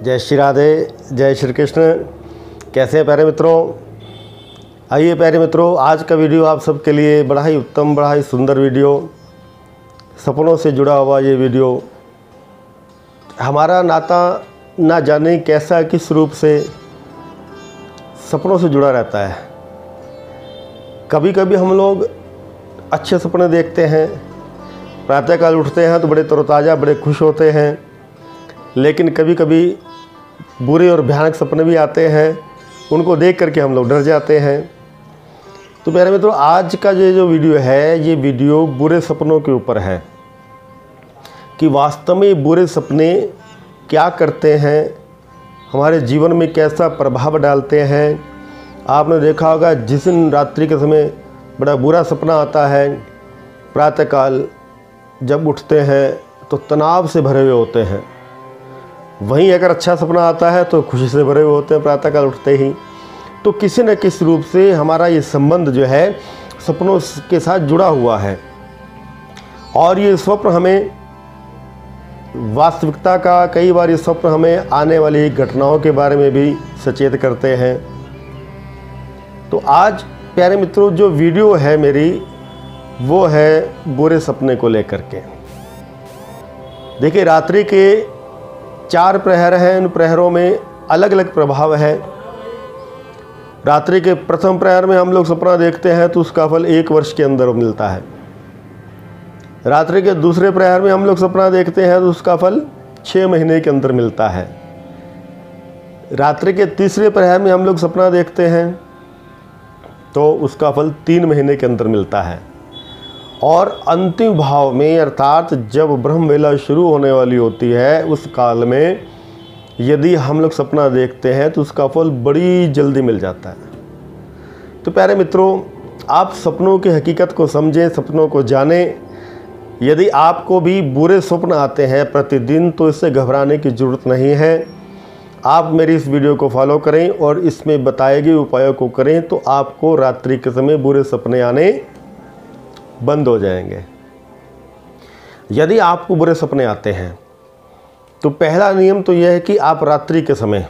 जय श्री राधे, जय श्री कृष्ण। कैसे हैं प्यारे मित्रों? आइए प्यारे मित्रों, आज का वीडियो आप सबके लिए बड़ा ही उत्तम, बड़ा ही सुंदर वीडियो, सपनों से जुड़ा हुआ ये वीडियो। हमारा नाता ना जाने कैसा किस रूप से सपनों से जुड़ा रहता है। कभी कभी हम लोग अच्छे सपने देखते हैं, प्रातःकाल उठते हैं तो बड़े तरोताज़ा, बड़े खुश होते हैं, लेकिन कभी कभी बुरे और भयानक सपने भी आते हैं, उनको देख करके हम लोग डर जाते हैं। तो प्यारे मित्रों, आज का ये जो वीडियो है, ये वीडियो बुरे सपनों के ऊपर है कि वास्तव में बुरे सपने क्या करते हैं, हमारे जीवन में कैसा प्रभाव डालते हैं। आपने देखा होगा जिस दिन रात्रि के समय बड़ा बुरा सपना आता है, प्रातःकाल जब उठते हैं तो तनाव से भरे हुए होते हैं। वहीं अगर अच्छा सपना आता है तो खुशी से भरे हुए होते हैं प्रातःकाल उठते ही। तो किसी न किसी रूप से हमारा ये संबंध जो है सपनों के साथ जुड़ा हुआ है, और ये स्वप्न हमें वास्तविकता का, कई बार ये स्वप्न हमें आने वाली घटनाओं के बारे में भी सचेत करते हैं। तो आज प्यारे मित्रों जो वीडियो है मेरी, वो है बुरे सपने को लेकर के। देखिए, रात्रि के 4 प्रहर हैं, इन प्रहरों में अलग अलग प्रभाव है। रात्रि के प्रथम प्रहर में हम लोग सपना देखते हैं तो उसका फल 1 वर्ष के अंदर मिलता है। रात्रि के दूसरे प्रहर में हम लोग सपना देखते हैं तो उसका फल 6 महीने के अंदर मिलता है। रात्रि के तीसरे प्रहर में हम लोग सपना देखते हैं तो उसका फल 3 महीने के अंदर मिलता है। और अंतिम भाव में, अर्थात जब ब्रह्म वेला शुरू होने वाली होती है, उस काल में यदि हम लोग सपना देखते हैं तो उसका फल बड़ी जल्दी मिल जाता है। तो प्यारे मित्रों, आप सपनों की हकीकत को समझें, सपनों को जानें। यदि आपको भी बुरे स्वप्न आते हैं प्रतिदिन तो इससे घबराने की ज़रूरत नहीं है। आप मेरी इस वीडियो को फॉलो करें और इसमें बताए गए उपायों को करें तो आपको रात्रि के समय बुरे सपने आने बंद हो जाएंगे। यदि आपको बुरे सपने आते हैं तो पहला नियम तो यह है कि आप रात्रि के समय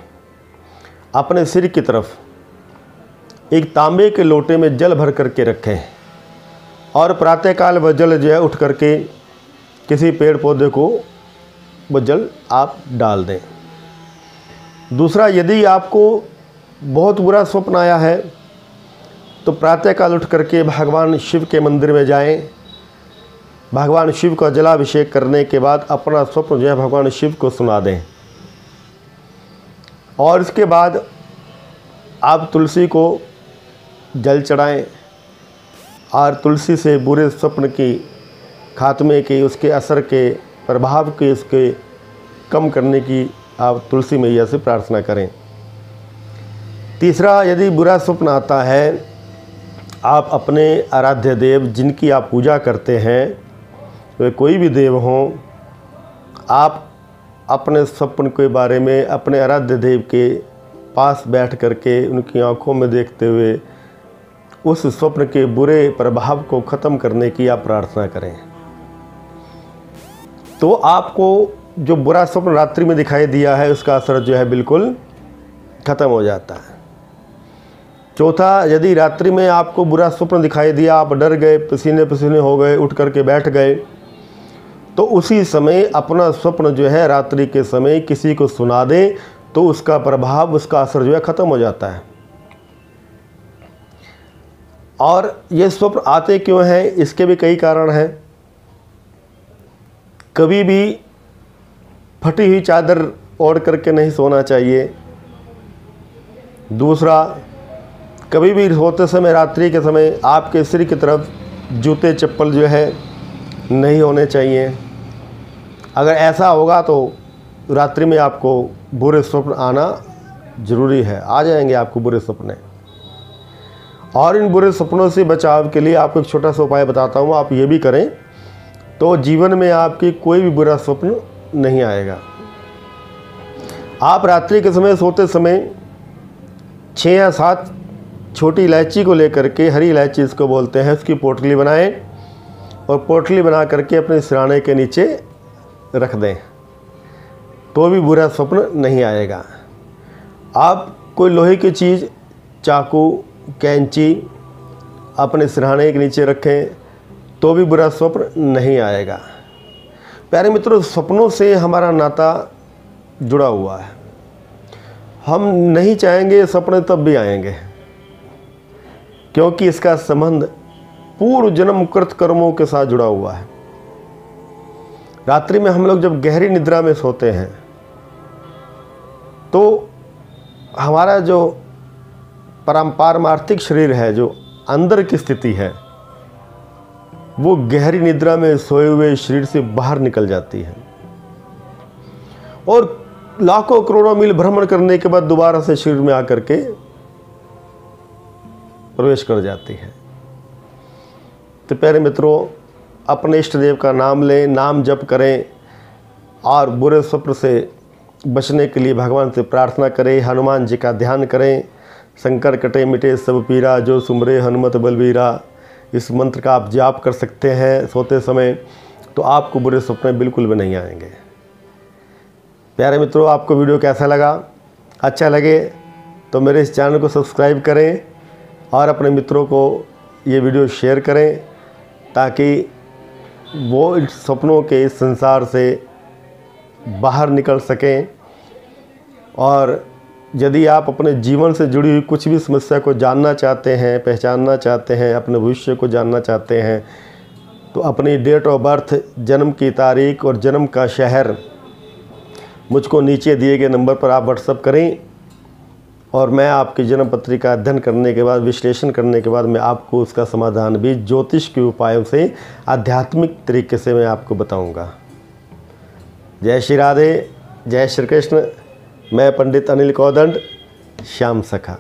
अपने सिर की तरफ एक तांबे के लोटे में जल भर करके रखें, और प्रातःकाल वह जल जो है उठ करके किसी पेड़ पौधे को वह जल आप डाल दें। दूसरा, यदि आपको बहुत बुरा स्वप्न आया है तो प्रातःकाल उठ करके भगवान शिव के मंदिर में जाएं। भगवान शिव का जलाभिषेक करने के बाद अपना स्वप्न जो है भगवान शिव को सुना दें, और इसके बाद आप तुलसी को जल चढ़ाएं, और तुलसी से बुरे स्वप्न की खात्मे के, उसके असर के, प्रभाव के, उसके कम करने की आप तुलसी मैया से प्रार्थना करें। तीसरा, यदि बुरा स्वप्न आता है, आप अपने आराध्य देव जिनकी आप पूजा करते हैं, वे कोई भी देव हों, आप अपने स्वप्न के बारे में अपने आराध्य देव के पास बैठ करके उनकी आंखों में देखते हुए उस स्वप्न के बुरे प्रभाव को ख़त्म करने की आप प्रार्थना करें, तो आपको जो बुरा स्वप्न रात्रि में दिखाई दिया है उसका असर जो है बिल्कुल ख़त्म हो जाता है। चौथा, यदि रात्रि में आपको बुरा स्वप्न दिखाई दिया, आप डर गए, पसीने पसीने हो गए, उठ करके बैठ गए, तो उसी समय अपना स्वप्न जो है रात्रि के समय किसी को सुना दें तो उसका प्रभाव, उसका असर जो है ख़त्म हो जाता है। और ये स्वप्न आते क्यों हैं, इसके भी कई कारण हैं। कभी भी फटी हुई चादर ओढ़ करके नहीं सोना चाहिए। दूसरा, कभी भी सोते समय, रात्रि के समय आपके सिर की तरफ जूते चप्पल जो है नहीं होने चाहिए। अगर ऐसा होगा तो रात्रि में आपको बुरे स्वप्न आना ज़रूरी है, आ जाएंगे आपको बुरे सपने। और इन बुरे सपनों से बचाव के लिए आपको एक छोटा सा उपाय बताता हूँ, आप ये भी करें तो जीवन में आपकी कोई भी बुरा स्वप्न नहीं आएगा। आप रात्रि के समय सोते समय 6 या 7 छोटी इलायची को लेकर के, हरी इलायची इसको बोलते हैं, उसकी पोटली बनाएं और पोटली बना करके अपने सिरहाने के नीचे रख दें। तो भी बुरा स्वप्न नहीं आएगा। आप कोई लोहे की चीज़, चाकू, कैंची अपने सिरहाने के नीचे रखें तो भी बुरा स्वप्न नहीं आएगा। प्यारे मित्रों, सपनों से हमारा नाता जुड़ा हुआ है। हम नहीं चाहेंगे सपने तब भी आएंगे, क्योंकि इसका संबंध पूर्व जन्म कृत कर्मों के साथ जुड़ा हुआ है। रात्रि में हम लोग जब गहरी निद्रा में सोते हैं तो हमारा जो पारमार्थिक शरीर है, जो अंदर की स्थिति है, वो गहरी निद्रा में सोए हुए शरीर से बाहर निकल जाती है और लाखों करोड़ों मील भ्रमण करने के बाद दोबारा से शरीर में आकर के प्रवेश कर जाती है। तो प्यारे मित्रों, अपने इष्ट देव का नाम लें, नाम जप करें और बुरे स्वप्न से बचने के लिए भगवान से प्रार्थना करें। हनुमान जी का ध्यान करें। शंकर कटे मिटे सब पीरा, जो सुमरे हनुमत बलबीरा। इस मंत्र का आप जाप कर सकते हैं सोते समय, तो आपको बुरे सपने बिल्कुल भी नहीं आएंगे। प्यारे मित्रों, आपको वीडियो कैसा लगा? अच्छा लगे तो मेरे इस चैनल को सब्सक्राइब करें और अपने मित्रों को ये वीडियो शेयर करें, ताकि वो सपनों के इस संसार से बाहर निकल सकें। और यदि आप अपने जीवन से जुड़ी हुई कुछ भी समस्या को जानना चाहते हैं, पहचानना चाहते हैं, अपने भविष्य को जानना चाहते हैं, तो अपनी डेट ऑफ बर्थ, जन्म की तारीख और जन्म का शहर मुझको नीचे दिए गए नंबर पर आप व्हाट्सअप करें और मैं आपकी जन्म पत्रिका अध्ययन करने के बाद, विश्लेषण करने के बाद मैं आपको उसका समाधान भी ज्योतिष के उपायों से आध्यात्मिक तरीके से मैं आपको बताऊंगा। जय श्री राधे, जय श्री कृष्ण। मैं पंडित अनिल कौदंड, श्याम सखा।